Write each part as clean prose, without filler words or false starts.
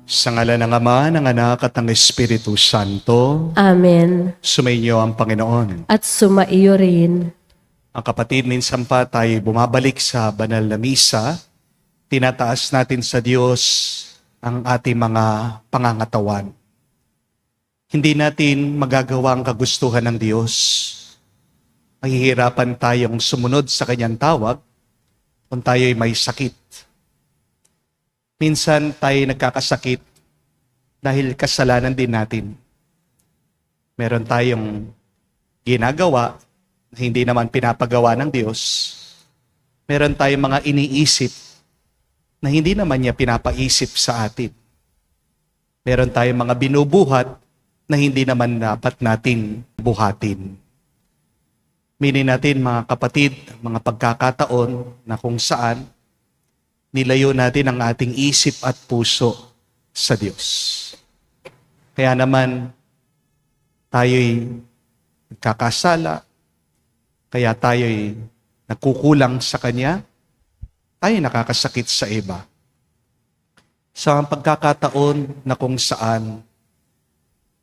Sa ngalan ng Ama, ng Anak at ng Espiritu Santo, Amen. sumainyo ang Panginoon. At sumaiyo rin. Ang kapatid, minsan pa tayo bumabalik sa banal na misa, tinataas natin sa Diyos ang ating mga pangangatawan. Hindi natin magagawa ang kagustuhan ng Diyos. Mahihirapan tayong sumunod sa Kanyang tawag kung tayo'y may sakit. Minsan tayo nagkakasakit dahil kasalanan din natin. Meron tayong ginagawa na hindi naman pinapagawa ng Diyos. Meron tayong mga iniisip na hindi naman niya pinapaisip sa atin. Meron tayong mga binubuhat na hindi naman dapat natin buhatin. Minin natin mga kapatid, mga pagkakataon na kung saan nilayo natin ang ating isip at puso sa Diyos. Kaya naman, tayo'y nagkakasala, kaya tayo'y nagkukulang sa Kanya, tayo'y nakakasakit sa iba. Sa pagkakataon na kung saan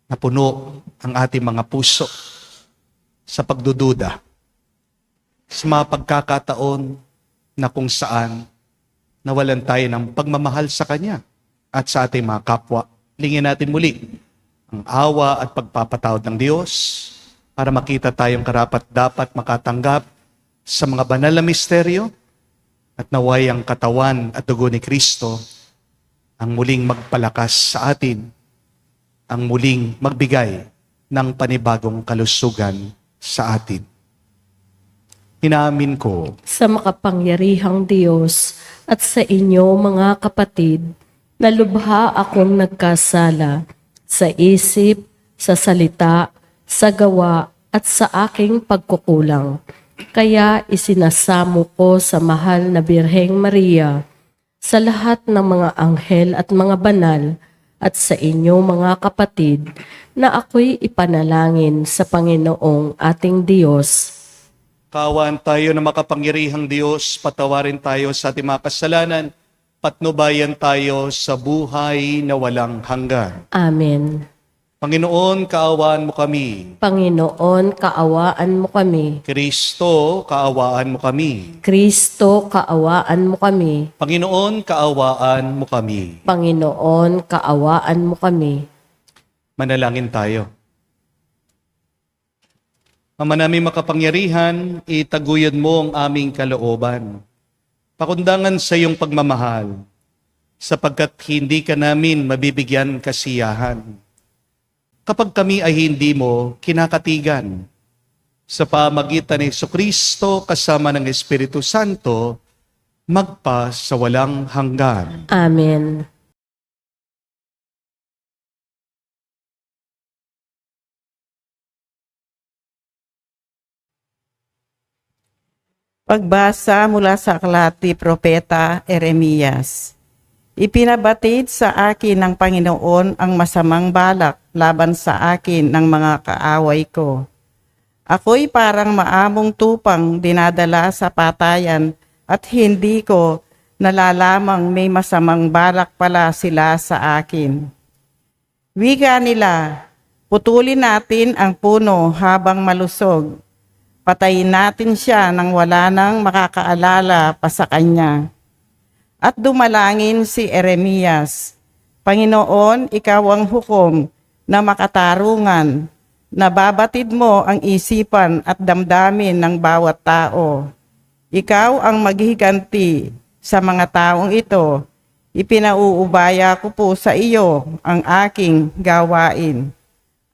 napuno ang ating mga puso sa pagdududa, sa mga pagkakataon na kung saan nawalan tayo ng pagmamahal sa Kanya at sa ating mga kapwa. Lingin natin muli ang awa at pagpapatawad ng Diyos para makita tayong karapat-dapat makatanggap sa mga banal na misteryo at naway ang katawan at dugo ni Kristo ang muling magpalakas sa atin, ang muling magbigay ng panibagong kalusugan sa atin. Inaamin ko Sa makapangyarihang Diyos at sa inyo mga kapatid, na lubha akong nagkasala sa isip, sa salita, sa gawa at sa aking pagkukulang. Kaya isinasamo ko sa mahal na Birheng Maria, sa lahat ng mga anghel at mga banal, at sa inyo mga kapatid, na ako'y ipanalangin sa Panginoong ating Diyos. kaawaan tayo ng makapangyarihang Diyos, patawarin tayo sa ating mga kasalanan, patnubayan tayo sa buhay na walang hanggan. Amen. Panginoon, kaawaan mo kami. Panginoon, kaawaan mo kami. Kristo, kaawaan mo kami. Kristo, kaawaan mo kami. Panginoon, kaawaan mo kami. Panginoon, kaawaan mo kami. Manalangin tayo. Ama namin makapangyarihan, itaguyod mo ang aming kalooban. Pakundangan sa iyong pagmamahal, sapagkat hindi ka namin mabibigyan kasiyahan. Kapag kami ay hindi mo kinakatigan, sa pamagitan ni Jesucristo kasama ng Espiritu Santo, magpa sa walang hanggan. Amen. Pagbasa mula sa aklat ni Propeta Jeremias. Ipinabatid sa akin ng Panginoon ang masamang balak laban sa akin ng mga kaaway ko. Ako'y parang maamong tupang dinadala sa patayan at hindi ko nalalamang may masamang balak pala sila sa akin. Wika nila, putulin natin ang puno habang malusog. Patayin natin siya nang wala nang makakaalala pa sa kanya. At dumalangin si Jeremias, Panginoon, ikaw ang hukom na makatarungan, nababatid mo ang isipan at damdamin ng bawat tao. Ikaw ang maghiganti sa mga taong ito. Ipinauubaya ko po sa iyo ang aking gawain.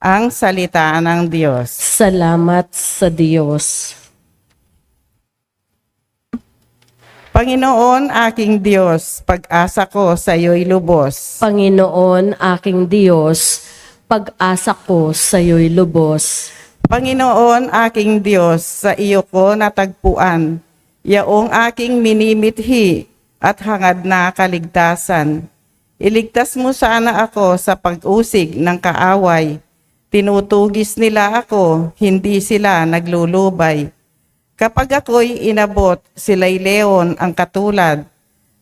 Ang salita ng Diyos. Salamat sa Diyos. Panginoon, aking Diyos, pag-asa ko sa iyo'y lubos. Panginoon, aking Diyos, pag-asa ko sa iyo'y lubos. Panginoon, aking Diyos, sa iyo ko natagpuan, yaong aking minimithi at hangad na kaligtasan. Iligtas mo sana ako sa pag-usig ng kaaway. Tinutugis nila ako, hindi sila naglulubay. Kapag ako'y inabot, sila'y leon ang katulad.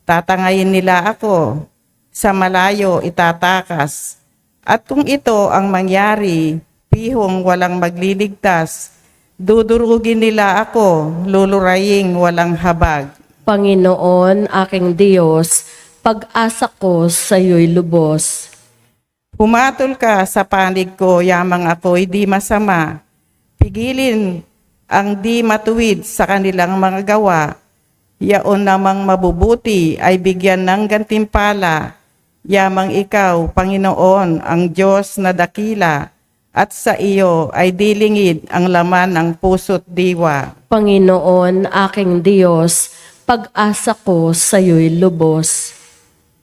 Tatangayin nila ako. sa malayo itatakas. At kung ito ang mangyari, pihong walang magliligtas, dudurugin nila ako, luluraying walang habag. Panginoon, aking Diyos, pag-asa ko sa iyo'y lubos. Pumatol ka sa panig ko, yamang ako'y di masama. Pigilin ang di matuwid sa kanilang mga gawa. Yaon namang mabubuti ay bigyan ng gantimpala. Yamang ikaw, Panginoon, ang Diyos na dakila, at sa iyo ay dilingid ang laman ng puso't diwa. Panginoon, aking Diyos, pag-asa ko sa iyo'y lubos.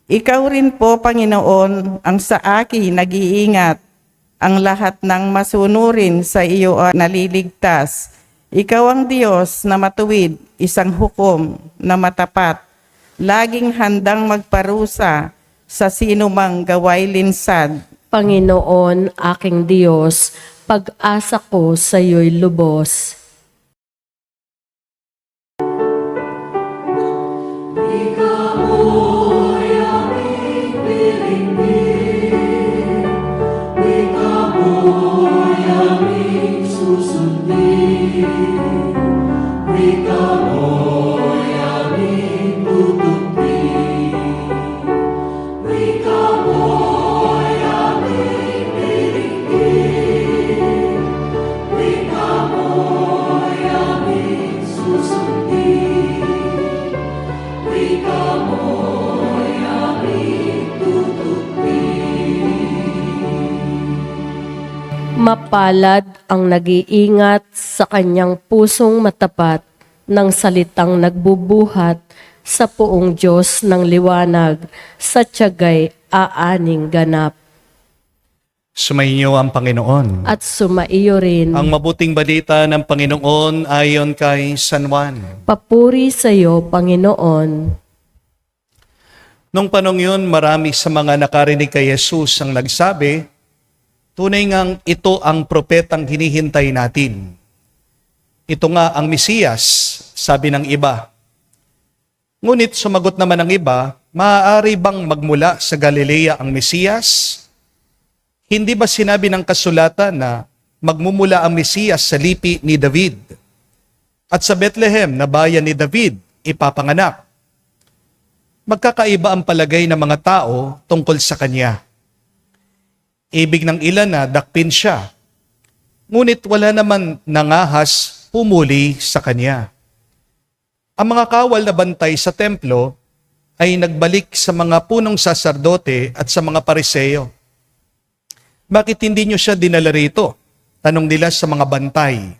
Ikaw rin po, Panginoon, ang sa akin nag-iingat. Ang lahat ng masunurin sa iyo ay naliligtas. Ikaw ang Diyos na matuwid, isang hukom na matapat. Laging handang magparusa sa sino mang gaway linsad. Panginoon, aking Diyos, pag-asa ko sa iyo'y lubos. Mapalad ang nag-iingat sa kanyang pusong matapat ng salitang nagbubuhat sa poong Diyos ng liwanag sa tiyagay aaning ganap. Sumainyo ang Panginoon. At sumaiyo rin. Ang mabuting balita ng Panginoon ayon kay San Juan. Papuri sa iyo, Panginoon. Nung panong yun, marami sa mga nakarinig kay Jesus ang nagsabi, tunay ngang ito ang propetang hinihintay natin. Ito nga ang Mesiyas, sabi ng iba. Ngunit sumagot naman ng iba, maaari bang magmula sa Galilea ang Mesiyas? Hindi ba sinabi ng kasulatan na magmumula ang Mesiyas sa lipi ni David? At sa Bethlehem na bayan ni David, ipapanganak. Magkakaiba ang palagay ng mga tao tungkol sa kanya. Ibig ng ilan na dakpin siya. Ngunit wala naman nangahas pumuli sa kanya. Ang mga kawal na bantay sa templo ay nagbalik sa mga punong saserdote at sa mga pariseyo. Bakit hindi nyo siya dinala rito? Tanong nila sa mga bantay.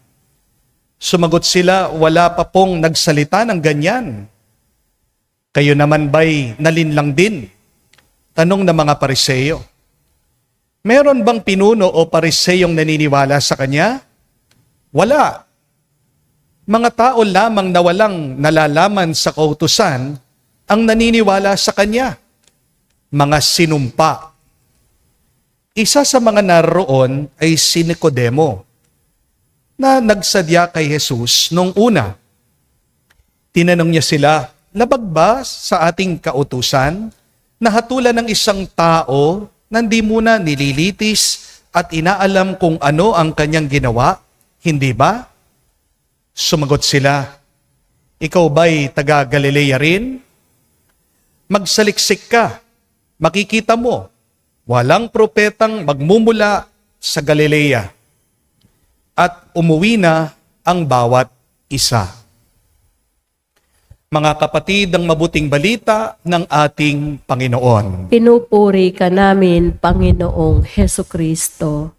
Sumagot sila, wala pa pong nagsalita ng ganyan. Kayo naman ba'y nalinlang din? Tanong ng mga pariseyo. Meron bang pinuno o pariseyong naniniwala sa kanya? Wala. Mga tao lamang na walang nalalaman sa kautusan ang naniniwala sa kanya. Mga sinumpa. Isa sa mga naroon ay si Nicodemo na nagsadya kay Jesus nung una. Tinanong niya sila, labag ba sa ating kautusan na hatulan ng isang tao na hindi muna nililitis at inaalam kung ano ang kanyang ginawa? Hindi ba? Sumagot sila, ikaw ba'y taga Galilea rin? Magsaliksik ka, makikita mo, walang propetang magmumula sa Galilea at umuwi na ang bawat isa. Mga kapatid, ang mabuting balita ng ating Panginoon. Pinupuri ka namin, Panginoong Hesukristo.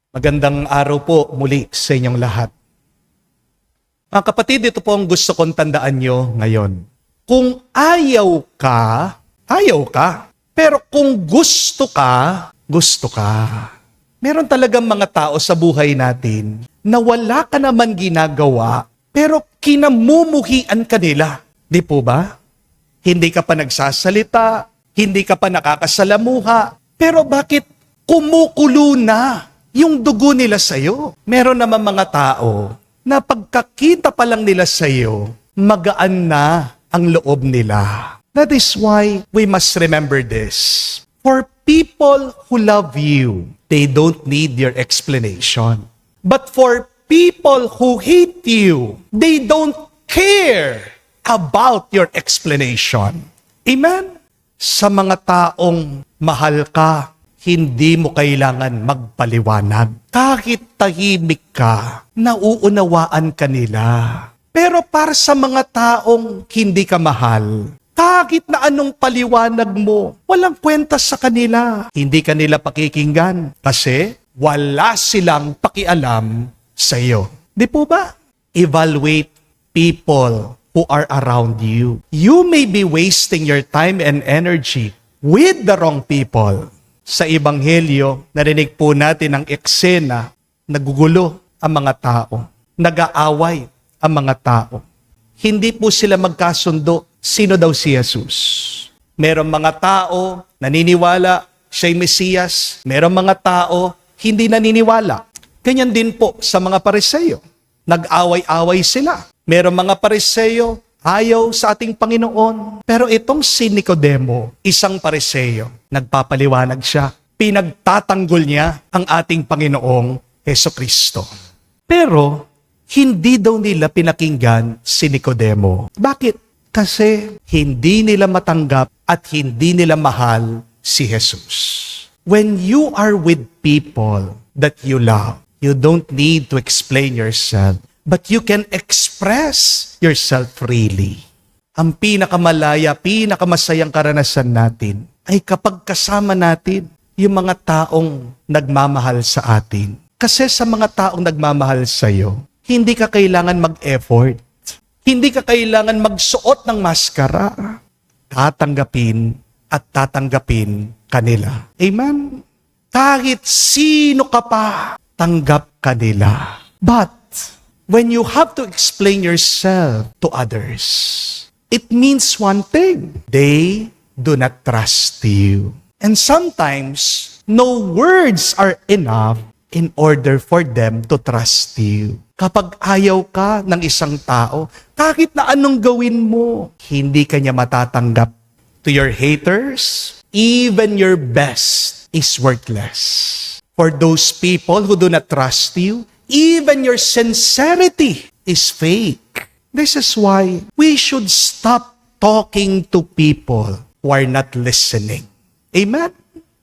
Magandang araw po muli sa inyong lahat. Mga kapatid, ito po ang gusto kong tandaan nyo ngayon. Kung ayaw ka. Pero kung gusto ka. Meron talagang mga tao sa buhay natin na wala ka naman ginagawa, pero kinamumuhian ka nila. Di po ba? Hindi ka pa nagsasalita, hindi ka pa nakakasalamuha, pero bakit kumukulo na yung dugo nila sa'yo? Meron naman mga tao na pagkakita pa lang nila sa'yo, magaan na ang loob nila. That is why we must remember this. For people who love you, they don't need your explanation. But for people who hate you, they don't care about your explanation. Amen? Sa mga taong mahal ka, hindi mo kailangan magpaliwanag. Kahit tahimik ka, nauunawaan ka nila. Pero para sa mga taong hindi ka mahal, kahit na anong paliwanag mo, walang kwenta sa kanila. Hindi kanila pakikinggan kasi wala silang pakialam sa iyo. Di po ba? Evaluate people who are around you. You may be wasting your time and energy with the wrong people. Sa Ebanghelyo, narinig po natin ang eksena, nagugulo ang mga tao, nag-aaway ang mga tao. Hindi po sila magkasundo. Sino daw si Jesus? Merong mga tao naniniwala siya'y Mesiyas. Merong mga tao hindi naniniwala. Ganyan din po sa mga Pariseyo. Nag-away-away sila. Merong mga Pariseyo ayaw sa ating Panginoon. Pero itong si Nicodemo, isang Pariseyo, nagpapaliwanag siya. Pinagtatanggol niya ang ating Panginoong Hesukristo. Pero hindi daw nila pinakinggan si Nicodemo. Bakit? Kasi hindi nila matanggap at hindi nila mahal si Jesus. When you are with people that you love, you don't need to explain yourself, but you can express yourself freely. Ang pinakamalaya, pinakamasayang karanasan natin ay kapag kasama natin yung mga taong nagmamahal sa atin. Kasi sa mga taong nagmamahal sa iyo, hindi ka kailangan mag-effort. Hindi ka kailangan magsuot ng maskara. Tatanggapin at tatanggapin kanila. Amen? Kahit sino ka pa, tanggap kanila. But, when you have to explain yourself to others, it means one thing. They do not trust you. And sometimes, no words are enough in order for them to trust you. Kapag ayaw ka ng isang tao, kahit na anong gawin mo, hindi ka niya matatanggap. To your haters, even your best is worthless. For those people who do not trust you, even your sincerity is fake. This is why we should stop talking to people who are not listening. Amen?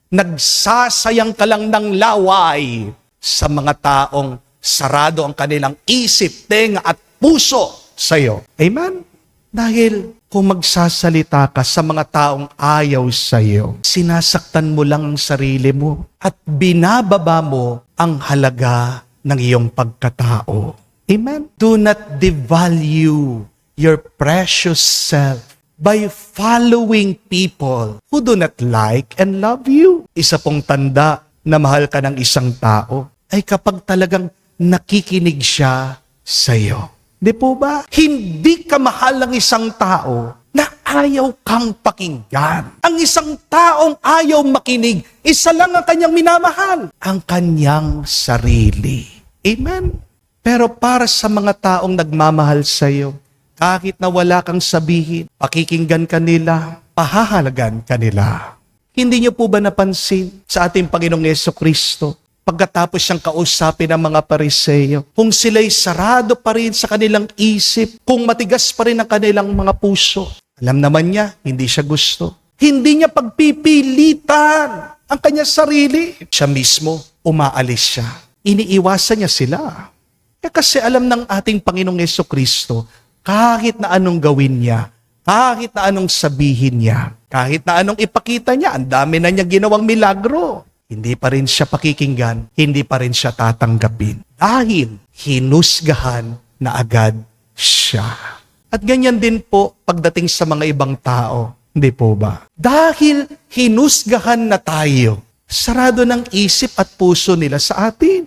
Nagsasayang ka lang ng laway sa mga taong sarado ang kanilang isip, tenga at puso sa iyo. Amen? Dahil kung magsasalita ka sa mga taong ayaw sa iyo, sinasaktan mo lang ang sarili mo at binababa mo ang halaga ng iyong pagkatao. Amen? Do not devalue your precious self by following people who do not like and love you. Isa pong tanda na mahal ka ng isang tao ay kapag talagang nakikinig siya sa iyo. Di po ba? Hindi ka mahal ng isang tao na ayaw kang pakinggan. Ang isang taong ayaw makinig, isa lang ang kanyang minamahal, ang kanyang sarili. Amen? Pero para sa mga taong nagmamahal sa iyo, kahit na wala kang sabihin, pakikinggan ka nila, pahahalagan ka nila. Hindi niyo po ba napansin sa ating Panginoong Hesukristo, pagkatapos siyang kausapin ng mga Pariseyo, kung sila'y sarado pa rin sa kanilang isip, kung matigas pa rin ang kanilang mga puso, alam naman niya, hindi siya gusto. Hindi niya pagpipilitan ang kanyang sarili. Siya mismo, umaalis siya. Iniiwasan niya sila. Kasi alam ng ating Panginoong Hesukristo, kahit na anong gawin niya, kahit na anong sabihin niya, kahit na anong ipakita niya, ang dami na niya ginawang milagro, hindi pa rin siya pakikinggan, hindi pa rin siya tatanggapin. Dahil hinusgahan na agad siya. At ganyan din po pagdating sa mga ibang tao. Hindi po ba? Dahil hinusgahan na tayo, sarado ng isip at puso nila sa atin.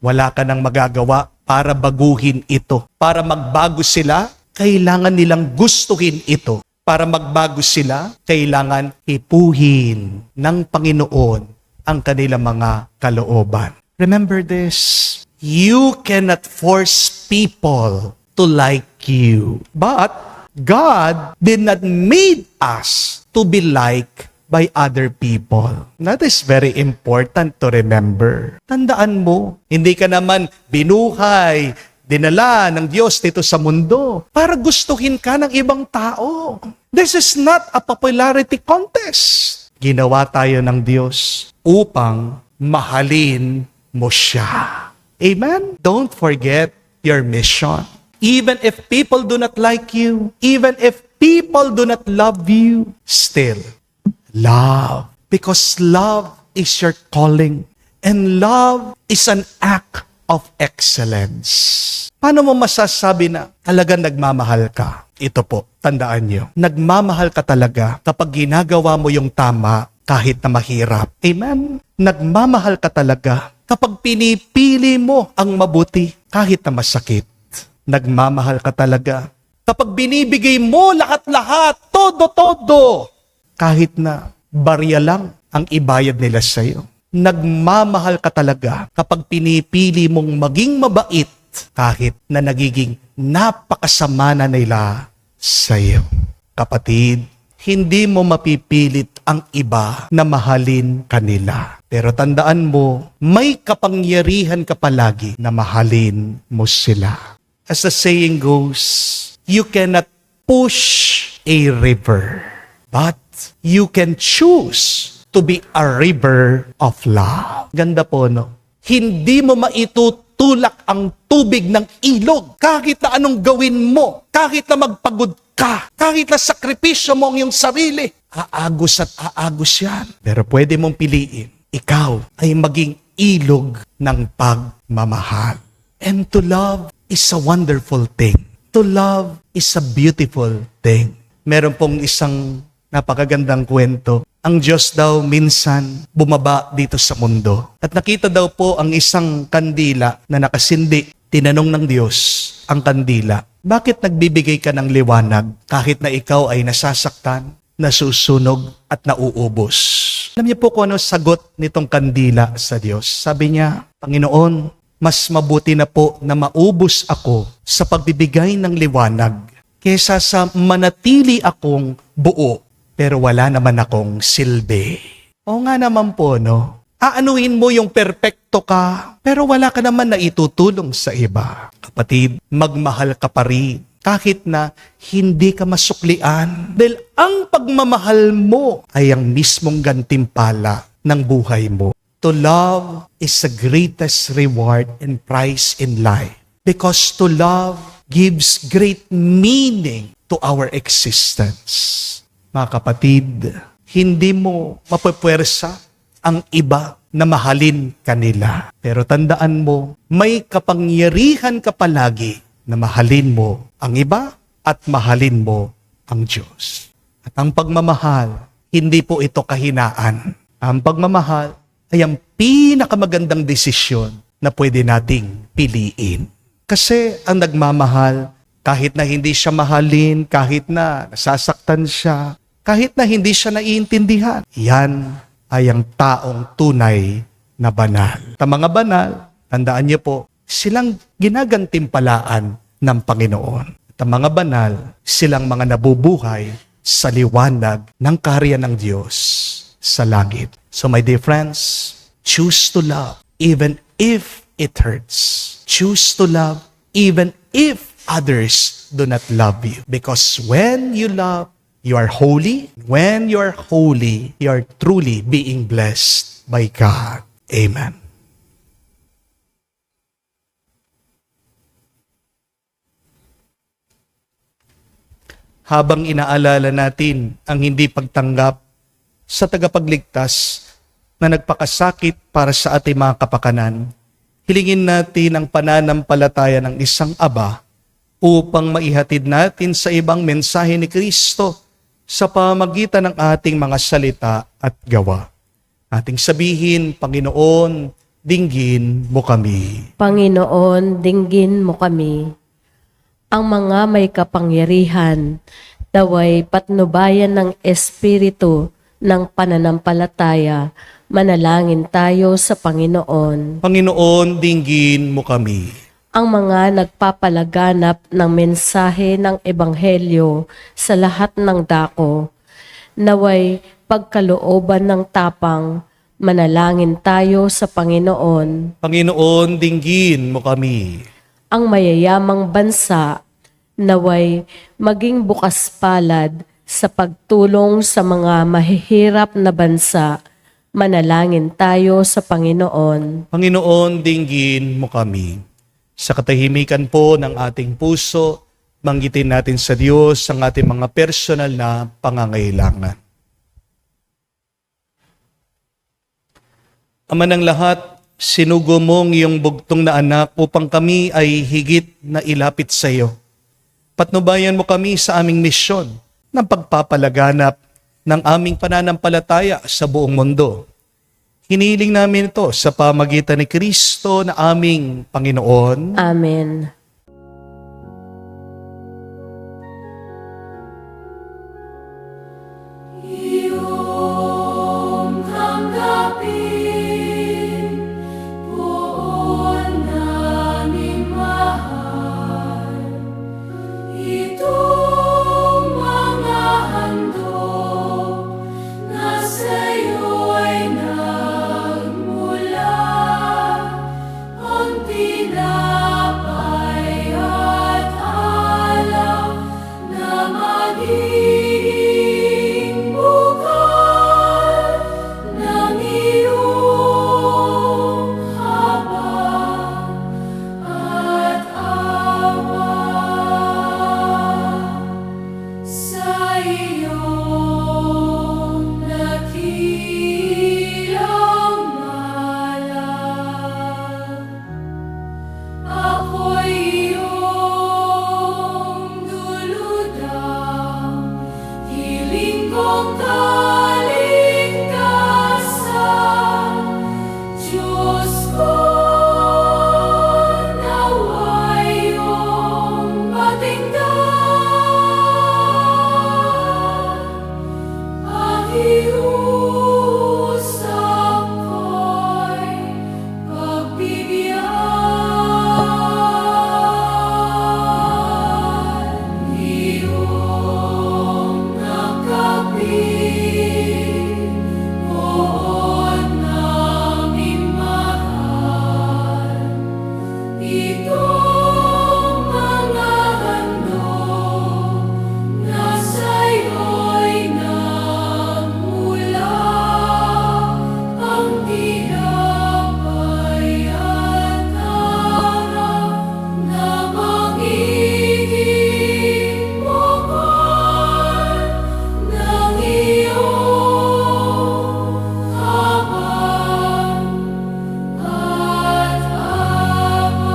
Wala ka nang magagawa para baguhin ito. Para magbago sila, kailangan nilang gustuhin ito. Para magbago sila, kailangan hipuhin ng Panginoon ang kanilang mga kalooban. Remember this, you cannot force people to like you. But God did not made us to be like by other people. That is very important to remember. Tandaan mo, hindi ka naman binuhay, dinala ng Diyos dito sa mundo para gustuhin ka ng ibang tao. This is not a popularity contest. Ginawa tayo ng Diyos upang mahalin mo siya. Amen? Don't forget your mission. Even if people do not like you, even if people do not love you, still love. Because love is your calling. And love is an act of excellence. Paano mo masasabi na talagang nagmamahal ka? Ito po, tandaan nyo. Nagmamahal ka talaga kapag ginagawa mo yung tama kahit na mahirap. Amen? Nagmamahal ka talaga kapag pinipili mo ang mabuti kahit na masakit. Nagmamahal ka talaga kapag binibigay mo lahat-lahat, todo-todo, kahit na barya lang ang ibayad nila sa'yo. Nagmamahal ka talaga kapag pinipili mong maging mabait kahit na nagiging napakasama na nila sa'yo. Kapatid, hindi mo mapipilit ang iba na mahalin kanila. Pero tandaan mo, may kapangyarihan ka palagi na mahalin mo sila. As the saying goes, you cannot push a river, but you can choose to be a river of love. Ganda po, no? Hindi mo maitutulak ang tubig ng ilog kahit na anong gawin mo, kahit na magpagod ka, kahit na sakripisyo mo ang iyong sarili. Aagos at aagos yan. Pero pwede mong piliin, ikaw ay maging ilog ng pagmamahal. And to love is a wonderful thing. To love is a beautiful thing. Meron pong isang napakagandang kwento. Ang Diyos daw minsan bumaba dito sa mundo. At nakita daw po ang isang kandila na nakasindi. Tinanong ng Diyos ang kandila, bakit nagbibigay ka ng liwanag kahit na ikaw ay nasasaktan, nasusunog at nauubos? Alam niyo po kung ano sagot nitong kandila sa Diyos. Sabi niya, Panginoon, mas mabuti na po na maubos ako sa pagbibigay ng liwanag kesa sa manatili akong buo pero wala naman akong silbi. O nga naman po, no? Aanuhin mo yung perpekto ka pero wala ka naman na itutulong sa iba. Kapatid, magmahal ka pa rin kahit na hindi ka masuklian. Dahil ang pagmamahal mo ay ang mismong gantimpala ng buhay mo. To love is the greatest reward and prize in life. Because to love gives great meaning to our existence. Mga kapatid, hindi mo mapapwersa ang iba na mahalin kanila. Pero tandaan mo, may kapangyarihan ka palagi na mahalin mo ang iba at mahalin mo ang Diyos. At ang pagmamahal, hindi po ito kahinaan. Ang pagmamahal ay ang pinakamagandang desisyon na pwede nating piliin. Kasi ang nagmamahal, kahit na hindi siya mahalin, kahit na nasasaktan siya, kahit na hindi siya naiintindihan, yan ay ang taong tunay na banal. At ang mga banal, tandaan niyo po, silang ginagantimpalaan ng Panginoon. At ang mga banal, silang mga nabubuhay sa liwanag ng kaharian ng Diyos sa langit. So my dear friends, choose to love even if it hurts. Choose to love even if others do not love you. Because when you love, you are holy. When you are holy, you are truly being blessed by God. Amen. Habang inaalala natin ang hindi pagtanggap sa tagapagligtas na nagpakasakit para sa ating mga kapakanan, hilingin natin ang pananampalataya ng isang Aba upang maihatid natin sa ibang mensahe ni Kristo sa pamamagitan ng ating mga salita at gawa. Ating sabihin, Panginoon, dinggin mo kami. Panginoon, dinggin mo kami. Ang mga may kapangyarihan, daway patnubayan ng Espiritu ng pananampalataya, manalangin tayo sa Panginoon. Panginoon, dinggin mo kami. ang mga nagpapalaganap ng mensahe ng Ebanghelyo sa lahat ng dako. Naway pagkalooban ng tapang, manalangin tayo sa Panginoon. Panginoon, dinggin mo kami. Ang mayayamang bansa, naway maging bukas palad sa pagtulong sa mga mahihirap na bansa. Manalangin tayo sa Panginoon. Panginoon, dinggin mo kami. Sa katahimikan po ng ating puso, banggitin natin sa Diyos ang ating mga personal na pangangailangan. Ama ng lahat, sinugo mong iyong bugtong na anak upang kami ay higit na ilapit sa iyo. Patnubayan mo kami sa aming misyon ng pagpapalaganap ng aming pananampalataya sa buong mundo. Hiniling namin ito sa pamagitan ni Kristo na aming Panginoon. Amen. Iyong tanggapin, buon naming mahal, itong mga handog na sa'yo'y nagmula, ang tinapay at alak na magiging bukal ng iyong habag at awa. Sa iyong dakilang ngalan, ako'y iyong duludang, hiling kong kaligtasan. Diyos ko, nawa'y iyong matinggan, pakiusap ko'y pagbibigyan. Iyong nakapit, buon naming mahal, itong mga handog na sa'yo'y nagmula, ang tinapay at alak na magiging bukal ng iyong habag at awa.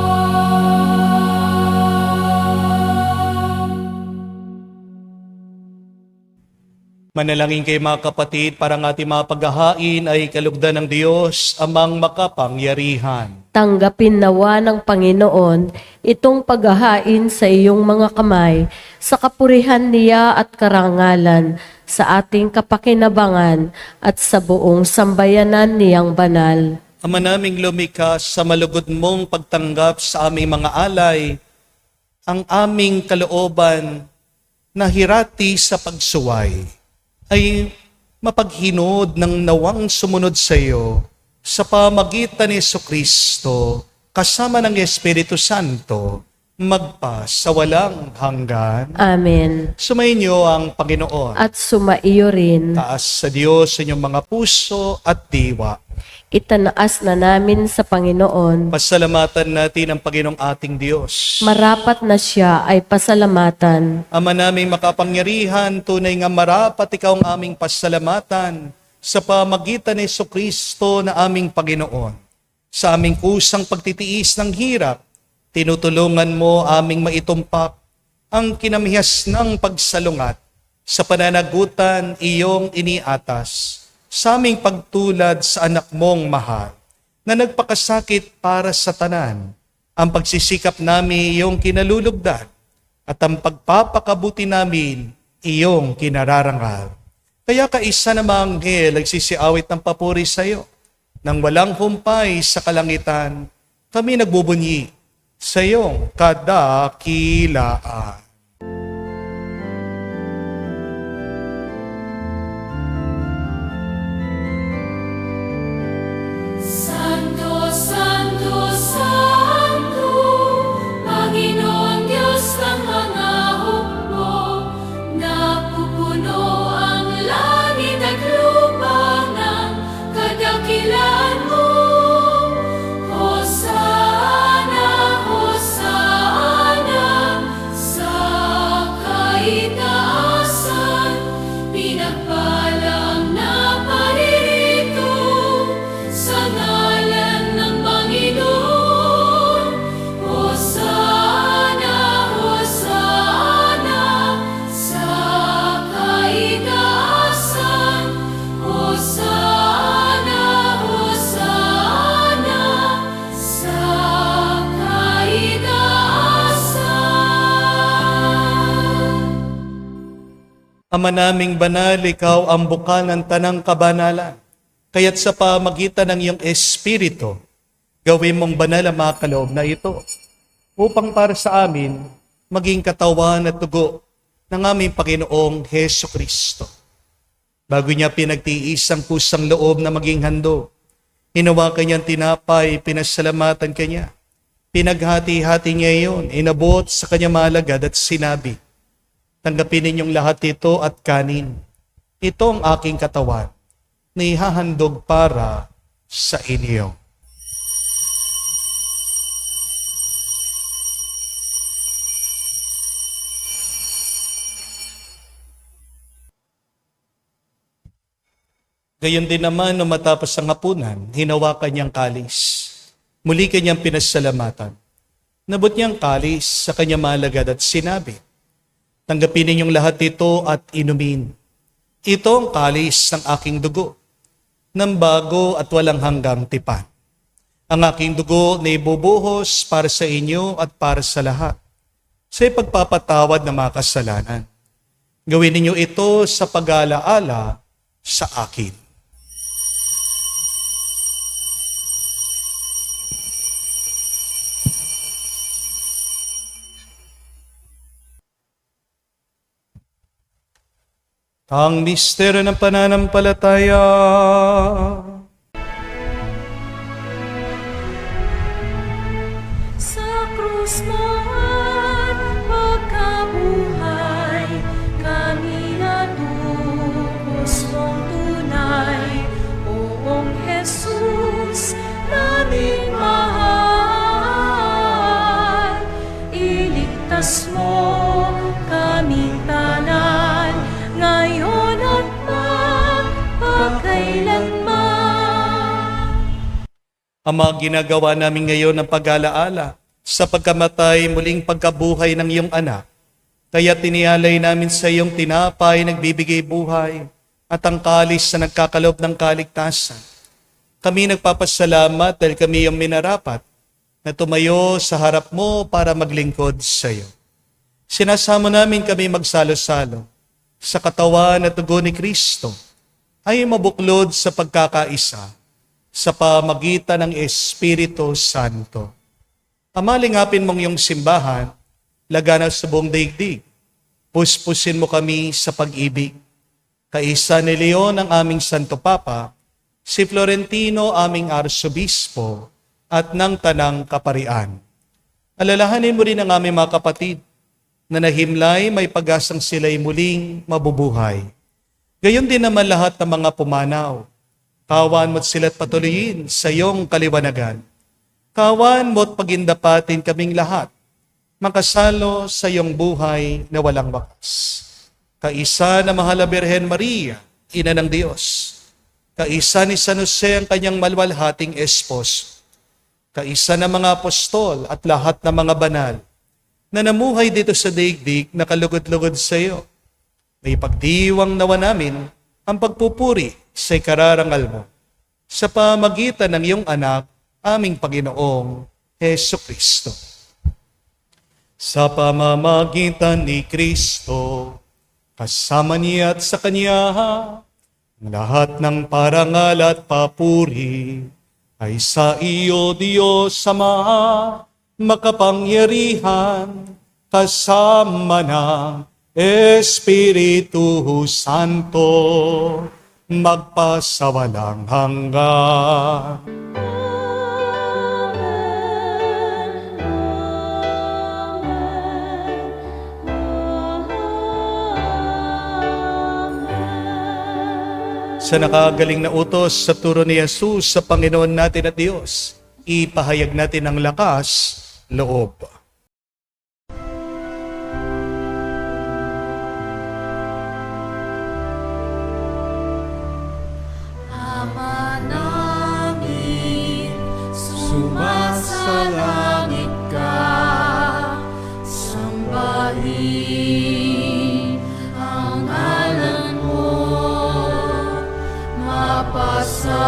Manalangin kayo mga kapatid para ang ating mga paghahain ay kalugdan ng Diyos, amang makapangyarihan. Tanggapin nawa ng Panginoon itong paghahain sa iyong mga kamay, sa kapurihan niya at karangalan, sa ating kapakinabangan at sa buong sambayanan niyang banal. Ama naming lumikha, sa malugod mong pagtanggap sa aming mga alay, ang aming kalooban na hirati sa pagsuway ay mapaghinod ng nawang sumunod sa iyo sa pamagitan ni Jesucristo kasama ng Espiritu Santo magpa sa walang hanggan. Amen. Sumainyo ang Panginoon. At sumaiyo rin. Taas sa Diyos sa inyong mga puso at diwa. Itanaas na namin sa Panginoon. Pasalamatan natin ang Panginoong ating Diyos. Marapat na siya ay pasalamatan. Ama naming makapangyarihan, tunay nga marapat ikaw ang aming pasalamatan sa pamagitan ni Jesucristo na aming Panginoon. Sa aming kusang pagtitiis ng hirap, tinutulungan mo aming maitumpak ang kinamihas ng pagsalungat sa pananagutan iyong iniatas sa aming pagtulad sa anak mong mahal na nagpakasakit para sa tanan. Ang pagsisikap namin iyong kinalulugdan at ang pagpapakabuti namin iyong kinararangal. Kaya kaisa na mga anghel nagsisiawit ng papuri sa iyo. Nang walang humpay sa kalangitan, kami nagbubunyi sa iyong kadakilaan. Santo, Santo, Santo, Panginoon Diyos ng mga hukbo, napupuno ang langit at lupa ng kadakilaan mo. Hosana, Hosana, sa kaitaasan, pinagpalang na paririto sa ngalan ng Panginoon. Hosana, Hosana, sa kaitaasan. Hosana, Hosana, sa kaitaasan. Ama naming banal, ikaw ang bukal ng tanang kabanalan. Kaya't sa pamagitan ng iyong Espiritu, gawin mong banal ang mga kaloob na ito, upang para sa amin maging katawan at dugo ng aming Panginoong Heso Kristo. Bago niya pinagtiis ang kusang loob na maging handog, hinawakan niyang tinapay, pinasalamatan kanya. Pinaghati-hati niya iyon, inabot sa kanya malagad at sinabi, tanggapin ninyong lahat ito at kanin. Ito ang aking katawan na ihahandog para sa inyo. Gayon din naman nung matapos ang hapunan, hinawakan niyang kalis. Muli kanyang pinasalamatan. Nabot niyang kalis sa kanya malagad at sinabi, tanggapin ninyong lahat ito at inumin. Ito ang kalis ng aking dugo, ng bago at walang hanggang tipan. Ang aking dugo na ibubuhos para sa inyo at para sa lahat, sa ipagpapatawad ng mga kasalanan. Gawin ninyo ito sa pag-alaala sa akin. Ang misteryo ng pananampalataya. Sa krus mo at pagkabuhay, kami natubos mong tunay. Poong Jesus, naming mahal, iligtas mo kaming tanan, ngayon at magpakailanman. Ama, ginagawa namin ngayon ang pag-alaala sa pagkamatay muling pagkabuhay ng iyong anak. Kaya tinialay namin sa iyong tinapay, nagbibigay buhay, at ang kalis na nagkakalob ng kaligtasan. Kami nagpapasalamat dahil kami yung minarapat na tumayo sa harap mo para maglingkod sa iyo. Sinasamo namin kami magsalo-salo sa katawan at dugo ni Kristo ay mabuklod sa pagkakaisa sa pamagitan ng Espiritu Santo. Ama, lingapin mong iyong simbahan, laganap sa buong daigdig. Puspusin mo kami sa pag-ibig. Kaisa ni Leon ang aming Santo Papa, si Florentino aming Arsobispo, at ng Tanang Kaparian. Alalahanin mo rin ang aming mga kapatid na nahimlay, may pag-asang sila'y muling mabubuhay. Gayon din naman lahat ng mga pumanaw. Kawan mo't sila't patuloyin sa iyong kaliwanagan. Kawan mo't pagindapatin kaming lahat, makasalo sa iyong buhay na walang wakas. Kaisa na mahal na Birhen Maria, Ina ng Diyos. Kaisa ni San Jose ang kanyang malwalhating esposo. Kaisa na mga apostol at lahat ng mga banal na namuhay dito sa daigdig na kalugod-lugod sa iyo. May pagdiwang nawa namin ang pagpupuri sa ikararangal mo sa pamagitan ng iyong anak, aming Panginoong Heso Kristo. Sa pamamagitan ni Kristo, kasama niya at sa Kanya, ang lahat ng parangal at papuri ay sa iyo, Diyos Ama, makapangyarihan, kasama ng Espiritu Santo, magpasawalang hanggan. Sa nakagaling na utos sa turo ni Jesus sa Panginoon natin at Diyos, ipahayag natin ang lakas, loob. Ama namin, sumasalangit ka, sambahin ang ngalan mo, mapasa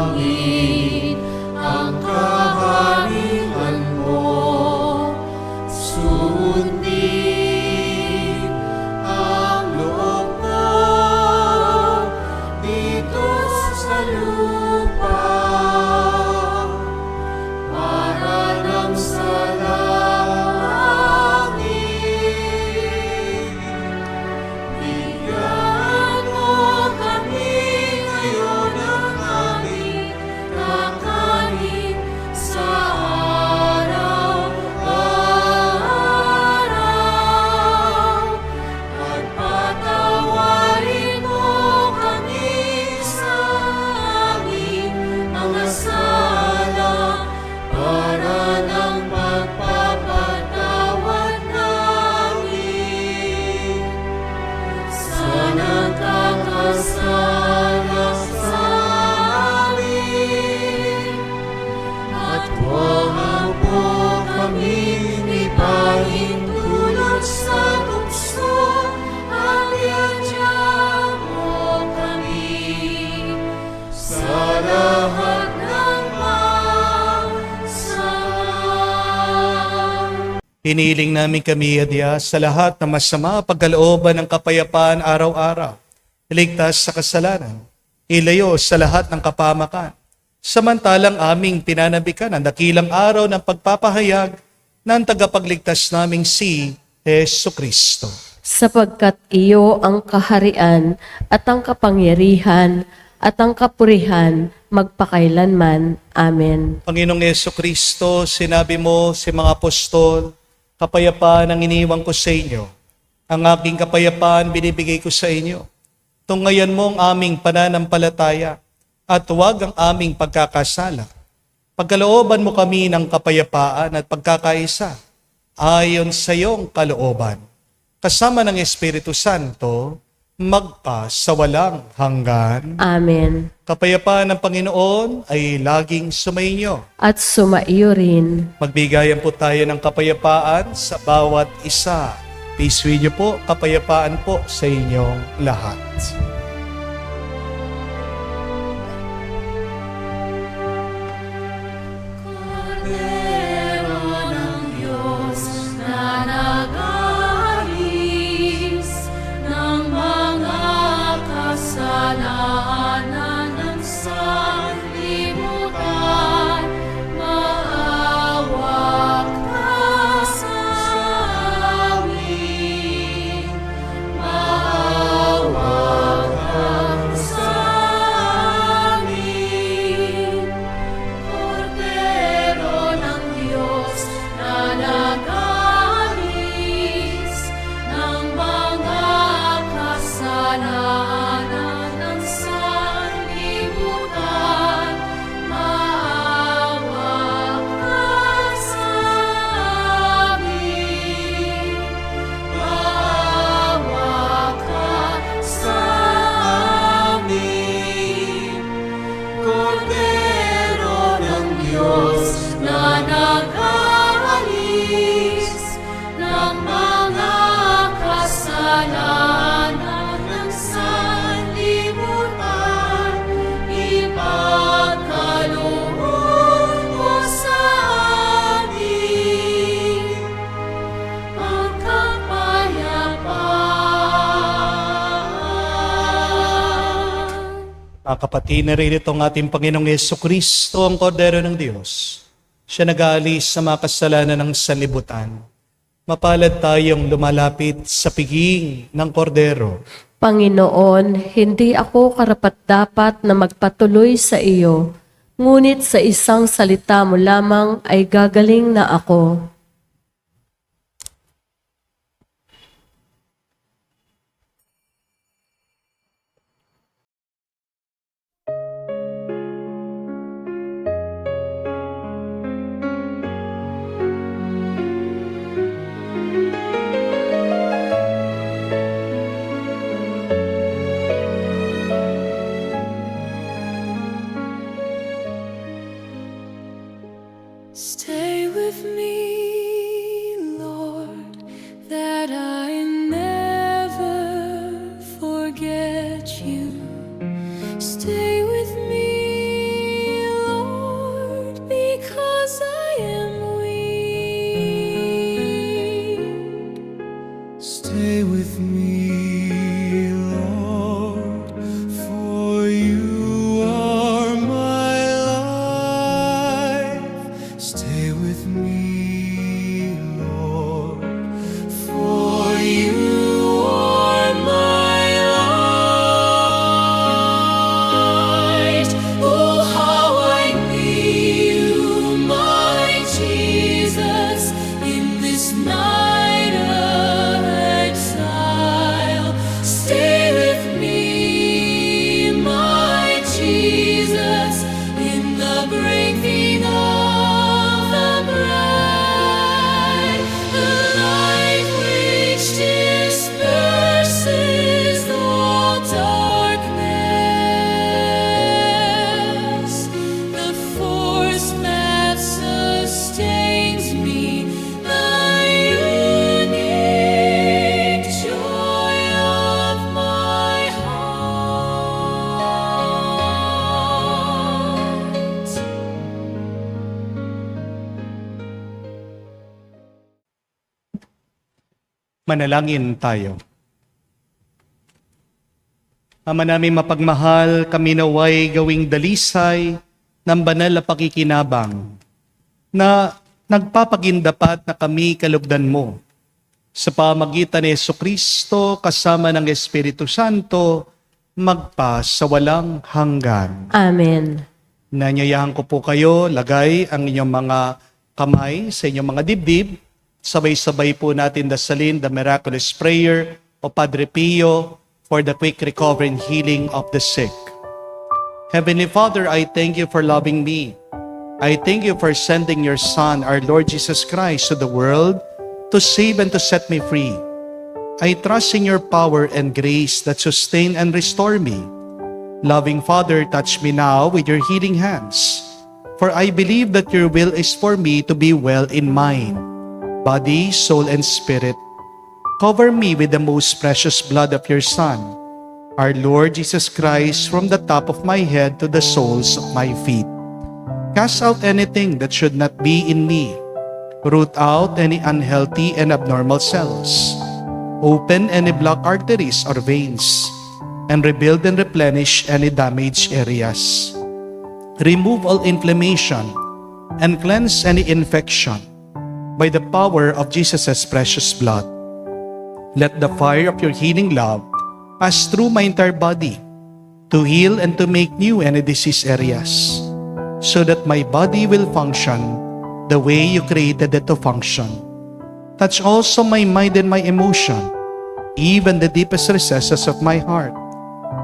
amin ang kaharian mo, sundin ang loob mo dito sa lupa para nang sa langit. Bigyan mo kami ngayon ng aming kakanin sa araw-araw, at patawarin mo kami sa aming mga sala para ng pagpapatawad namin sa nagkakasala sa amin. At huwag mo kami ipahintulot sa tukso, at iadya mo kami sa lahat ng masama. Hiniling namin kami, Adya, sa lahat ng masama pagkalooban ng kapayapaan araw-araw. Iligtas sa kasalanan, ilayo sa lahat ng kapamakan. Samantalang aming pinanabikan ang dakilang araw ng pagpapahayag ng tagapagligtas naming si Jesucristo. Sapagkat iyo ang kaharian at ang kapangyarihan at ang kapurihan magpakailanman. Amen. Panginoong Jesucristo, sinabi mo sa mga apostol, kapayapaan ang iniwan ko sa inyo. Ang aking kapayapaan binibigay ko sa inyo. Tungayan mo ang aming pananampalataya at huwag ang aming pagkakasala. Pagkalooban mo kami ng kapayapaan at pagkakaisa ayon sa iyong kalooban. Kasama ng Espiritu Santo, magpasawalang hanggan. Amen. Kapayapaan ng Panginoon ay laging sumainyo. At sumaiyo rin. Magbigayan po tayo ng kapayapaan sa bawat isa. Peace with you po, kapayapaan po sa inyong lahat. Kordero ng Diyos na nag-aalis ng mga kasalanan ng sanlibutan, maawa ka sa amin. Maawa ka sa amin. Kordero ng Diyos na nag-aalis ng mga kasalanan ng sanlibutan, maawa ka sa amin. Maawa ka sa amin. Kordero ng Diyos na nag-aalis ng mga kasalanan ng sanlibutan, ipagkaloob mo sa amin ang kapayapaan. Mga kapatid, narito ang ating Panginoong Jesucristo, ang Kordero ng Diyos, Siya nag-aalis sa mga kasalanan ng sanlibutan. Mapalad tayong lumalapit sa piging ng kordero. Panginoon, hindi ako karapat-dapat na magpatuloy sa iyo, ngunit sa isang salita mo lamang ay gagaling na ako. Stay with me, Lord, that I never forget you. Stay with me, Lord, because I am weak. Stay with me, Lord, for you are my life. Stay with me, Lord, for you are my Light. Oh, how I need you, my Jesus, in this night of exile. Stay with me, my Jesus, in the breaking of the bread, the light which disperses all darkness, the force that sustains me, the unique joy of my heart. Manalangin tayo. Ama namin mapagmahal, kami naway gawing dalisay ng banal na pakikinabang na nagpapagindapat na kami kalugdan mo sa pamagitan ni Jesucristo kasama ng Espiritu Santo magpa sa walang hanggan. Amen. Nanyayahan ko po kayo, lagay ang inyong mga kamay sa inyong mga dibdib. Sabay-sabay po natin dasalin the miraculous prayer o Padre Pio for the quick recovery and healing of the sick. Heavenly Father, I thank you for loving me. I thank you for sending your Son, our Lord Jesus Christ, to the world to save and to set me free. I trust in your power and grace that sustain and restore me. Loving Father, touch me now with your healing hands. For I believe that your will is for me to be well in mind, body, soul, and spirit. Cover me with the most precious blood of your Son, our Lord Jesus Christ, from the top of my head to the soles of my feet. Cast out anything that should not be in me. Root out any unhealthy and abnormal cells. Open any blocked arteries or veins, and rebuild and replenish any damaged areas. Remove all inflammation and cleanse any infection by the power of Jesus' precious blood. Let the fire of your healing love pass through my entire body to heal and to make new any disease areas, so that my body will function the way you created it to function. Touch also my mind and my emotion, even the deepest recesses of my heart.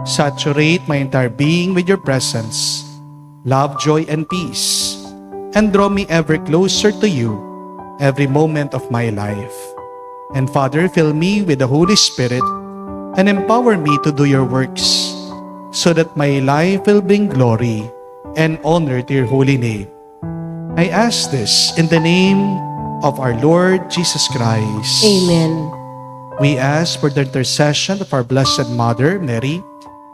Saturate my entire being with your presence, love, joy, and peace, and draw me ever closer to you every moment of my life. And Father, fill me with the Holy Spirit and empower me to do your works, so that my life will bring glory and honor to your holy name. I ask this in the name of our Lord Jesus Christ. Amen. We ask for the intercession of our Blessed Mother, Mary.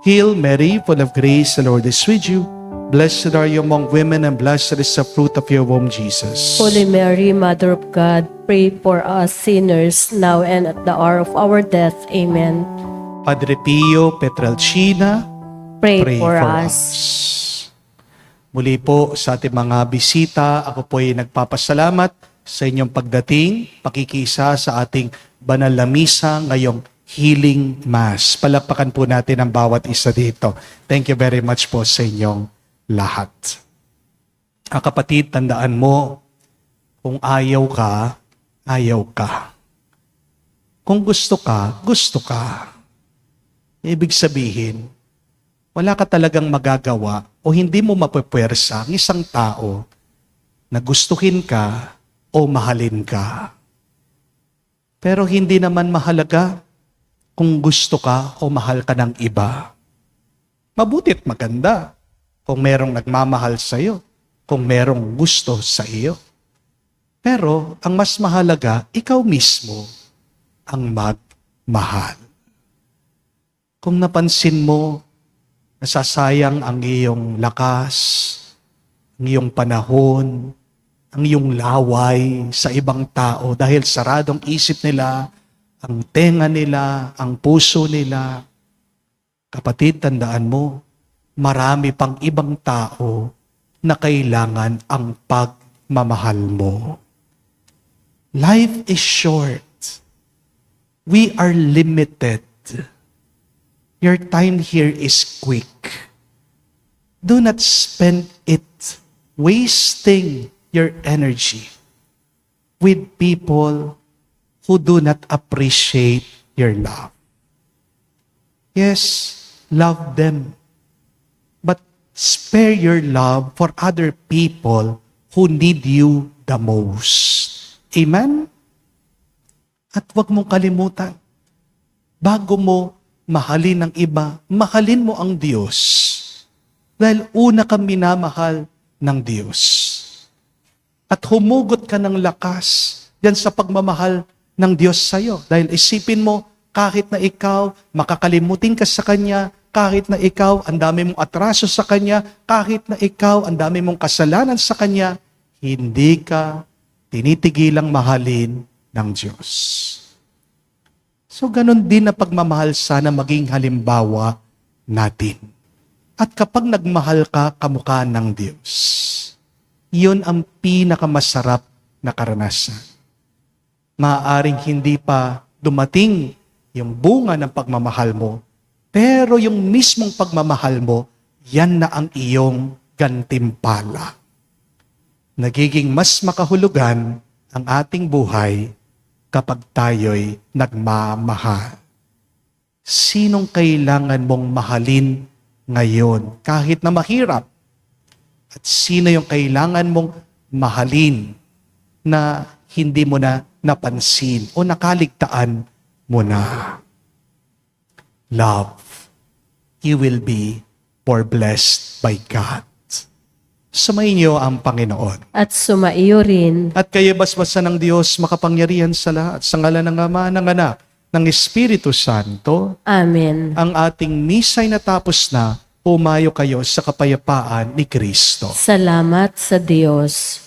Hail Mary, full of grace, the Lord is with you. Blessed are you among women, and blessed is the fruit of your womb, Jesus. Holy Mary, Mother of God, pray for us sinners now and at the hour of our death. Amen. Padre Pio Petralcina, Pray, pray for for us. us. Muli po sa ating mga bisita, ako po ay nagpapasalamat sa inyong pagdating, pakikisa sa ating banal na misa ngayong Healing Mass. Palakpakan po natin ang bawat isa dito. Thank you very much po sa inyong lahat. Kapatid, tandaan mo, kung ayaw ka, ayaw ka. Kung gusto ka, gusto ka. Ibig sabihin, wala ka talagang magagawa o hindi mo mapupwersa ang isang tao na gustuhin ka o mahalin ka. Pero hindi naman mahalaga kung gusto ka o mahal ka ng iba. Mabutit maganda kung merong nagmamahal sa iyo, kung merong gusto sa iyo. Pero ang mas mahalaga, ikaw mismo ang magmahal. Kung napansin mo, nasasayang ang iyong lakas, ang iyong panahon, ang iyong laway sa ibang tao dahil saradong isip nila, ang tenga nila, ang puso nila. Kapatid, tandaan mo, marami pang ibang tao na kailangan ang pagmamahal mo. Life is short. We are limited. Your time here is quick. Do not spend it wasting your energy with people who do not appreciate your love. Yes, love them. But spare your love for other people who need you the most. Amen? At huwag mong kalimutan, bago mo mahalin ang iba, mahalin mo ang Diyos. Dahil una kang minamahal ng Diyos. At humugot ka ng lakas yan sa pagmamahal ng Diyos sa iyo. Dahil isipin mo, kahit na ikaw, makakalimutin ka sa Kanya, kahit na ikaw, ang dami mong atraso sa Kanya, kahit na ikaw, ang dami mong kasalanan sa Kanya, hindi ka tinitigilang mahalin ng Diyos. So, ganun din na pagmamahal sana maging halimbawa natin. At kapag nagmahal ka kamukha ng Diyos, yun ang pinakamasarap na karanasan. Maaaring hindi pa dumating yung bunga ng pagmamahal mo, pero yung mismong pagmamahal mo, yan na ang iyong gantimpala. Nagiging mas makahulugan ang ating buhay kapag tayo'y nagmamahal. Sinong kailangan mong mahalin ngayon kahit na mahirap? At sino yung kailangan mong mahalin na hindi mo na napansin o nakaligtaan mo na? Love, you will be more blessed by God. Sumainyo ang Panginoon. At sumaiyo rin. At kayo basbasan ng Diyos makapangyarihan sa lahat, sa ngalan ng Ama, ng Anak, ng Espiritu Santo. Amen. Ang ating misa'y natapos na, pumayo kayo sa kapayapaan ni Kristo. Salamat sa Diyos.